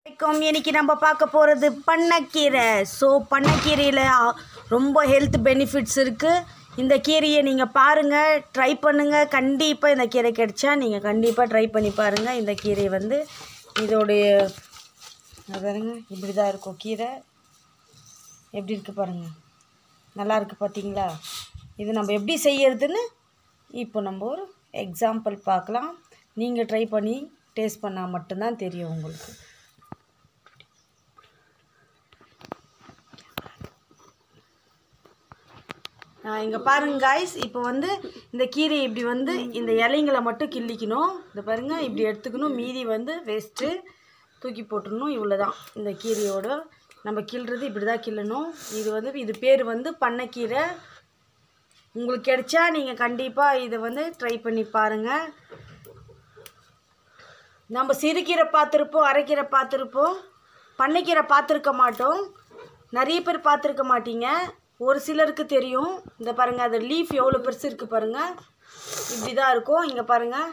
இன்னைக்கு நம்ம பார்க்க போகிறது பண்ணைக்கீரை. ஸோ பண்ணைக்கீரையில் ரொம்ப ஹெல்த் பெனிஃபிட்ஸ் இருக்குது. இந்த கீரையை நீங்கள் பாருங்கள், ட்ரை பண்ணுங்கள். கண்டிப்பாக இந்த கீரை கிடைச்சா நீங்கள் கண்டிப்பாக ட்ரை பண்ணி பாருங்கள். இந்த கீரை வந்து இதோடைய பாருங்க, இப்படி தான் இருக்கும். கீரை எப்படி இருக்குது பாருங்கள், நல்லா இருக்குது பார்த்தீங்களா? இது நம்ம எப்படி செய்யறதுன்னு இப்போ நம்ம ஒரு எக்ஸாம்பிள் பார்க்கலாம். நீங்கள் ட்ரை பண்ணி டேஸ்ட் பண்ணால் மட்டும்தான் தெரியும் உங்களுக்கு. இங்கே பாருங்க காய்ஸ், இப்போ வந்து இந்த கீரை இப்படி வந்து இந்த இலைங்களை மட்டும் கிள்ளிக்கணும். இந்த பாருங்கள், இப்படி எடுத்துக்கணும். மீதி வந்து வேஸ்ட்டு தூக்கி போட்டுடணும். இவ்வளோ தான் இந்த கீரையோட நம்ம கிள்றது. இப்படி தான் கிள்ளணும். இது பேர் வந்து பண்ணைக்கீரை. உங்களுக்கு கிடைச்சா நீங்கள் கண்டிப்பாக இதை வந்து ட்ரை பண்ணி பாருங்கள். நம்ம சிறுகீரை பார்த்துருப்போம், அரைக்கீரை பார்த்துருப்போம், பண்ணைக்கீரை பார்த்துருக்க மாட்டோம். நிறைய பேர் பார்த்துருக்க மாட்டீங்க, ஒரு சிலருக்கு தெரியும். இந்த பாருங்கள், அது லீஃப் எவ்வளோ பெருசு இருக்குது பாருங்கள். இப்படி தான் இருக்கும். இங்கே பாருங்கள்,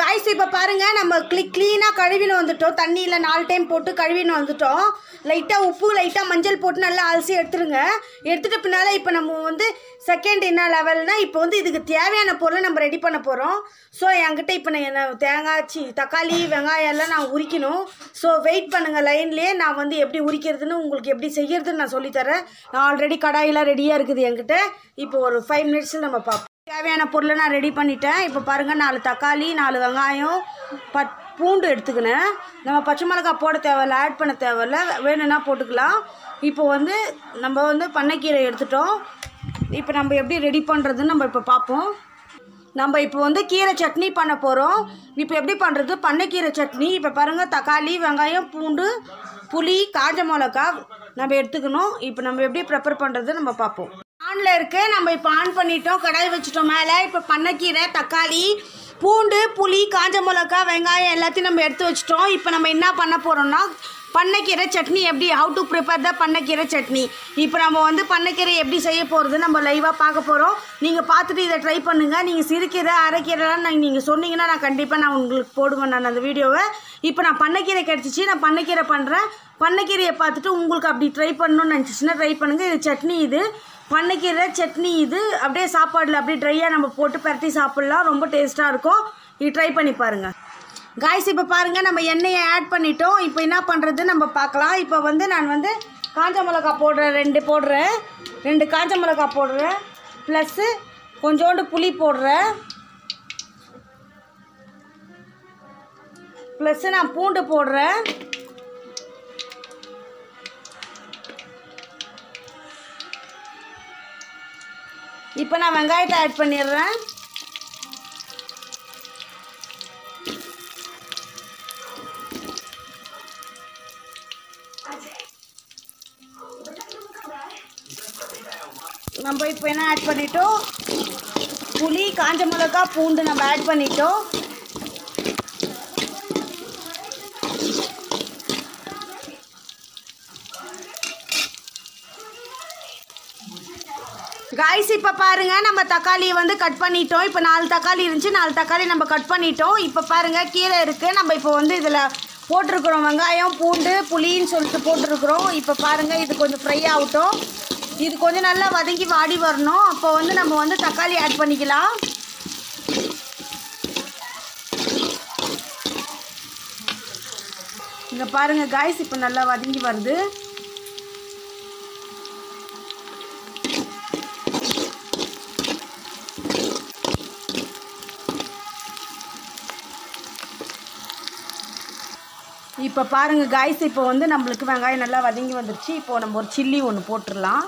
காய்ஸ் இப்போ பாருங்கள், நம்ம க்ளீனாக கழுவின்னு வந்துட்டோம். தண்ணியில் 4 டைம் போட்டு கழுவின்னு வந்துட்டோம். லைட்டாக உப்பு, லைட்டாக மஞ்சள் போட்டு நல்லா அலசி எடுத்துருங்க. எடுத்துகிட்ட பின்னால் இப்போ நம்ம வந்து செகண்ட் என்ன லெவல்னால், இப்போ வந்து இதுக்கு தேவையான பொருளை நம்ம ரெடி பண்ண போகிறோம். ஸோ என்கிட்ட இப்போ நான் தக்காளி, வெங்காயம் எல்லாம் நான் உரிக்கணும். ஸோ வெயிட் பண்ணுங்கள் லைன்லேயே. நான் வந்து எப்படி உரிக்கிறதுன்னு, உங்களுக்கு எப்படி செய்கிறதுன்னு நான் சொல்லித்தரேன். நான் ஆல்ரெடி கடாயெல்லாம் ரெடியாக இருக்குது என்கிட்ட. இப்போ ஒரு 5 மினிட்ஸில் நம்ம பார்ப்போம். தேவையான பொருளை நான் ரெடி பண்ணிட்டேன். இப்போ பாருங்கள், 4 தக்காளி, 4 வெங்காயம், பூண்டு எடுத்துக்கினேன். நம்ம பச்சை மிளகாய் போட தேவையில்ல, ஆட் பண்ண தேவையில்ல, வேணும்னா போட்டுக்கலாம். இப்போ வந்து நம்ம வந்து பண்ணைக்கீரை எடுத்துட்டோம். இப்போ நம்ம எப்படி ரெடி பண்ணுறதுன்னு நம்ம இப்போ பார்ப்போம். நம்ம இப்போ வந்து கீரை சட்னி பண்ண போகிறோம். இப்போ எப்படி பண்ணுறது பண்ணைக்கீரை சட்னி? இப்போ பாருங்கள், தக்காளி, வெங்காயம், பூண்டு, புளி, காஞ்ச மிளகா நம்ம எடுத்துக்கணும். இப்போ நம்ம எப்படி ப்ரிப்பேர் பண்ணுறது நம்ம பார்ப்போம். ஆனில் இருக்குது. நம்ம இப்போ ஆன் பண்ணிட்டோம், கடாய் வச்சுட்டோம் மேலே. இப்போ பண்ணைக்கீரை, தக்காளி, பூண்டு, புளி, காஞ்ச மிளகா, வெங்காயம் எல்லாத்தையும் நம்ம எடுத்து வச்சிட்டோம். இப்போ நம்ம என்ன பண்ண போகிறோம்னா, பண்ணைக்கீரை சட்னி எப்படி, ஹவு டு ப்ரிப்பேர் த பண்ணைக்கீரை சட்னி. இப்போ நம்ம வந்து பண்ணைக்கீரை எப்படி செய்ய போகிறது நம்ம லைவாக பார்க்க போகிறோம். நீங்கள் பார்த்துட்டு இதை ட்ரை பண்ணுங்கள். நீங்கள் சிறுகீரை, அரைக்கீரைலாம் நீங்கள் சொன்னீங்கன்னா நான் கண்டிப்பாக உங்களுக்கு போடுவேன் நான் அந்த வீடியோவை. இப்போ நான் பண்ணைக்கீரை கிடச்சிச்சு, நான் பண்ணைக்கீரை பண்ணுறேன். பண்ணைக்கீரையை பார்த்துட்டு உங்களுக்கு அப்படி ட்ரை பண்ணணும்னு நினச்சிச்சின்னா ட்ரை பண்ணுங்கள். இது சட்னி, இது பண்ணைக்கீரை சட்னி. இது அப்படியே சாப்பாடில் அப்படியே ட்ரையாக நம்ம போட்டு பரட்டி சாப்பிட்லாம். ரொம்ப டேஸ்ட்டாக இருக்கும். இது ட்ரை பண்ணி பாருங்கள் காய்ஸ். இப்போ பாருங்கள், நம்ம எண்ணெயை ஆட் பண்ணிட்டோம். இப்போ என்ன பண்ணுறது நம்ம பார்க்கலாம். இப்போ வந்து நான் வந்து காஞ்ச மிளகா போடுறேன், 2 காஞ்ச மிளகா போடுறேன். ப்ளஸ்ஸு கொஞ்சோண்டு புளி போடுறேன். ப்ளஸ்ஸு நான் பூண்டு போடுறேன். இப்போ நான் வெங்காயத்தை ஆட் பண்ணிடுறேன். நம்ம இப்போ என்ன ஆட் பண்ணிட்டோம், புளி, காஞ்ச மிளகா, பூண்டு நம்ம ஆட் பண்ணிட்டோம். காய்ஸ் இப்போ பாருங்கள், நம்ம தக்காளியை வந்து கட் பண்ணிட்டோம். இப்போ 4 தக்காளி இருந்துச்சு, 4 தக்காளி நம்ம கட் பண்ணிட்டோம். இப்போ பாருங்கள், கீரை இருக்குது. நம்ம இப்போ வந்து இதில் போட்டிருக்கிறோம் வெங்காயம், பூண்டு, புளின்னு சொல்லிட்டு போட்டிருக்கிறோம். இப்போ பாருங்கள், இது கொஞ்சம் ஃப்ரை ஆகட்டும். இது கொஞ்சம் நல்லா வதங்கி வாடி வரணும். அப்போ வந்து நம்ம வந்து தக்காளி ஆட் பண்ணிக்கலாம். இங்கே பாருங்கள் காய்ஸ், இப்போ நல்லா வதங்கி வருது. இப்போ பாருங்கள் காய்ஸ், இப்போ வந்து நம்மளுக்கு வெங்காயம் நல்லா வதங்கி வந்துடுச்சு. இப்போது நம்ம ஒரு சில்லி ஒன்று போட்டுடலாம்.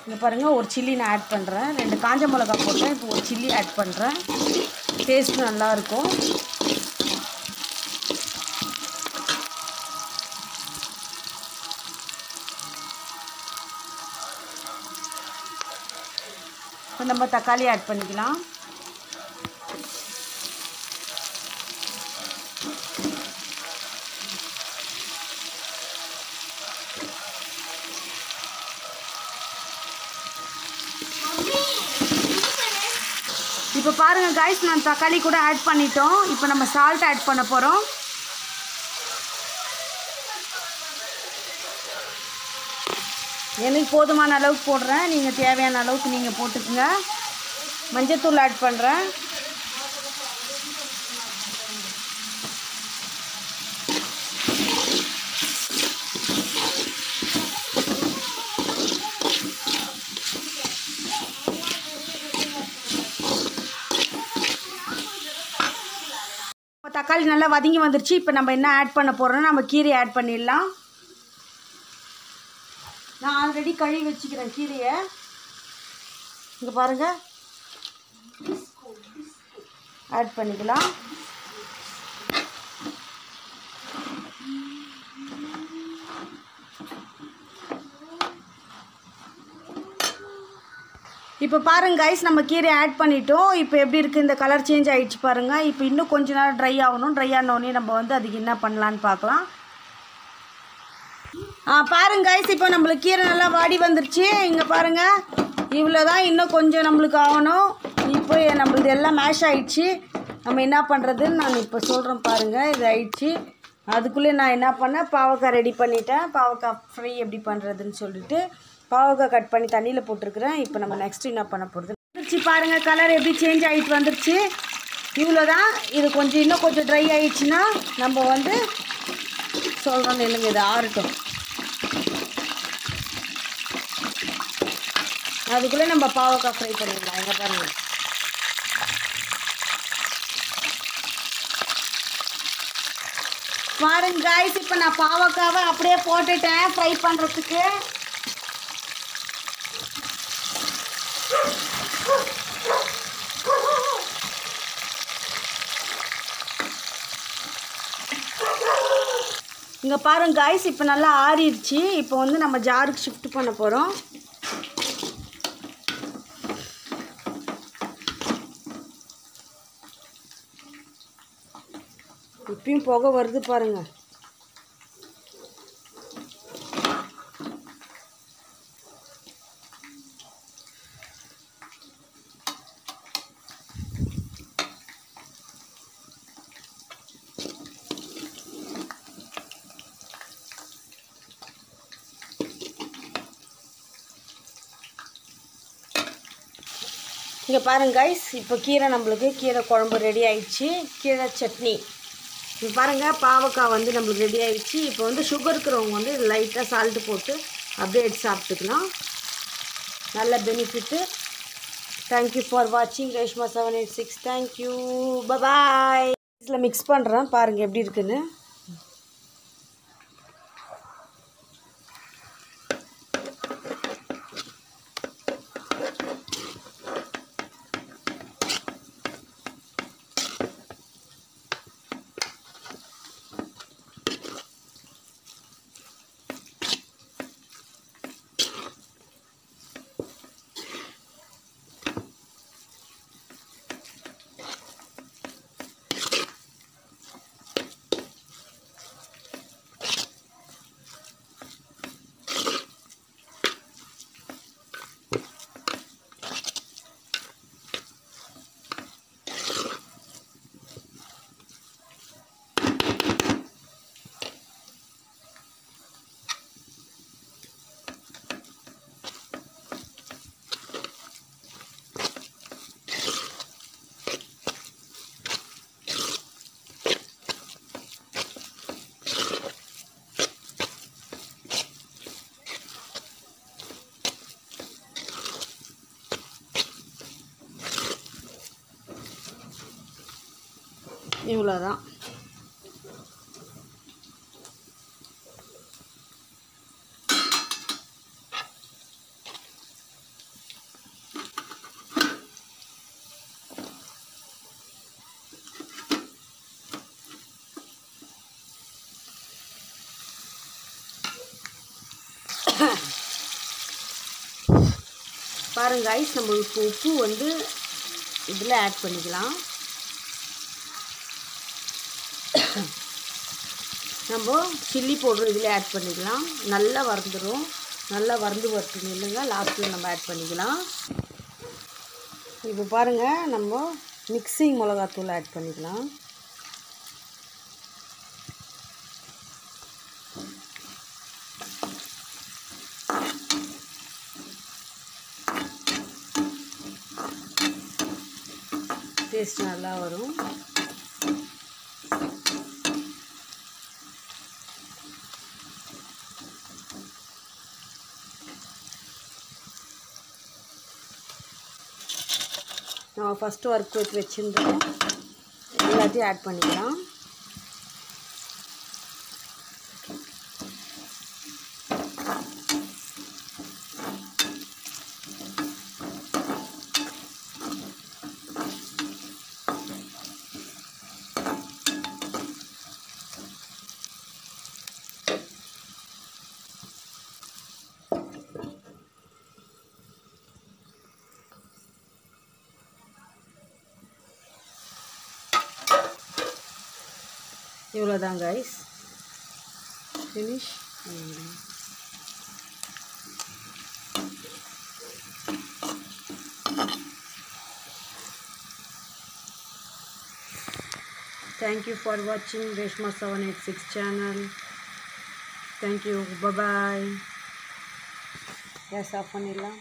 இங்கே பாருங்கள், ஒரு சில்லி நான் ஆட் பண்ணுறேன். 2 காஞ்ச மிளகா போட்டேன். இப்போ ஒரு சில்லி ஆட் பண்ணுறேன். டேஸ்ட் நல்லாயிருக்கும். இப்போ நம்ம தக்காளி ஆட் பண்ணிக்கலாம். இப்போ பாருங்கள் காய்ஸ், நான் தக்காளி கூட ஆட் பண்ணிட்டோம். இப்போ நம்ம சால்ட் ஆட் பண்ண போகிறோம். எனக்கு போதுமான அளவுக்கு போடுறேன், நீங்கள் தேவையான அளவுக்கு நீங்கள் போட்டுக்குங்க. மஞ்சத்தூள் ஆட் பண்ணுறேன். தக்காளி நல்லா வதங்கி வந்துருச்சு. இப்போ நம்ம என்ன ஆட் பண்ண போகிறோம்னா நம்ம கீரையை ஆட் பண்ணிடலாம். நான் ஆல்ரெடி கழுவி வச்சுக்கிறேன் கீரையை. இங்கே பாருங்கள், ஆட் பண்ணிக்கலாம். இப்போ பாருங்க கைஸ், நம்ம கீரை ஆட் பண்ணிட்டோம். இப்போ எப்படி இருக்குது, இந்த கலர் சேஞ்ச் ஆகிடுச்சு பாருங்கள். இப்போ இன்னும் கொஞ்ச நேரம் ட்ரை ஆகணும். ட்ரை ஆனோடனே நம்ம வந்து அதுக்கு என்ன பண்ணலான்னு பார்க்கலாம். பாருங்க கைஸ், இப்போ நம்மளுக்கு கீரை நல்லா வாடி வந்துருச்சு. இங்கே பாருங்கள், இவ்வளோ தான், இன்னும் கொஞ்சம் நம்மளுக்கு ஆகணும். இப்போ நம்மளுக்கு எல்லாம் மேஷ் ஆகிடுச்சு. நம்ம என்ன பண்ணுறதுன்னு நான் இப்போ சொல்கிறேன் பாருங்கள். இது ஆயிடுச்சு. அதுக்குள்ளே நான் என்ன பண்ணேன், பாவக்காய் ரெடி பண்ணிட்டேன். பாவக்காய் ஃப்ரை எப்படி பண்ணுறதுன்னு சொல்லிட்டு பாவக்காய் கட் பண்ணி தண்ணியில் போட்டிருக்கிறேன். இப்போ நம்ம நெக்ஸ்ட்டு என்ன பண்ண போகிறது வந்துருச்சு பாருங்கள். கலர் எப்படி சேஞ்ச் ஆகிட்டு வந்துருச்சு. இவ்வளோ தான். இது கொஞ்சம் இன்னும் கொஞ்சம் ட்ரை ஆகிடுச்சுன்னா நம்ம வந்து சொல்கிறோம் இல்லைங்க, இது ஆறட்டும். அதுக்குள்ளே நம்ம பாவக்காய் ஃப்ரை பண்ணிடலாம். எங்கே பாருங்கள், பாருங்க காய்ஸ், இப்போ நான் பாவக்காவை அப்படியே போட்டுட்டேன் ஃப்ரை பண்ணுறதுக்கு. இங்கே பாருங்க காய்ஸ், இப்போ நல்லா ஆறிடுச்சு. இப்போ வந்து நம்ம ஜாருக்கு ஷிஃப்ட் பண்ண போகிறோம். இப்பயும் புகை வருது பாருங்கள். இங்கே பாருங்க கைஸ், இப்போ கீரை நம்மளுக்கு கீரை குழம்பு ரெடி ஆயிடுச்சு. கீரை சட்னி. இப்போ பாருங்கள், பாவக்காய் வந்து நம்மளுக்கு ரெடி ஆகிடுச்சு. இப்போ வந்து சுகர் இருக்கிறவங்க வந்து லைட்டாக சால்ட்டு போட்டு அப்படியே எடுத்து சாப்பிட்டுக்கலாம். நல்ல பெனிஃபிட்டு. தேங்க்யூ ஃபார் வாட்சிங் ரேஷ்மா 786. தேங்க்யூ, பாய். இதில் மிக்ஸ் பண்ணுறேன் பாருங்கள் எப்படி இருக்குன்னு. இவ்வளோதான். பாருங்க guys, நம்ம இப்போ உப்பு வந்து இதில் ஆட் பண்ணிக்கலாம். நம்ம சில்லி பவுடர் இதில் ஆட் பண்ணிக்கலாம். நல்லா வறுந்துடும். நல்லா வறுந்து வரட்டும் இல்லைங்க. லாஸ்ட்டில் நம்ம ஆட் பண்ணிக்கலாம். இப்போ பாருங்கள், நம்ம மிக்சிங் மிளகாத்தூள் ஆட் பண்ணிக்கலாம். டேஸ்ட் நல்லா வரும். நம்ம ஃபஸ்ட்டு ஒர்க் வித் வச்சுருந்தோம், எல்லாத்தையும் ஆட் பண்ணிக்கலாம். இவ்வளோதான் guys, finish. Thank you for watching Reshma 786 channel. Thank you. Bye bye. Yes, off பண்ணிடலாம்.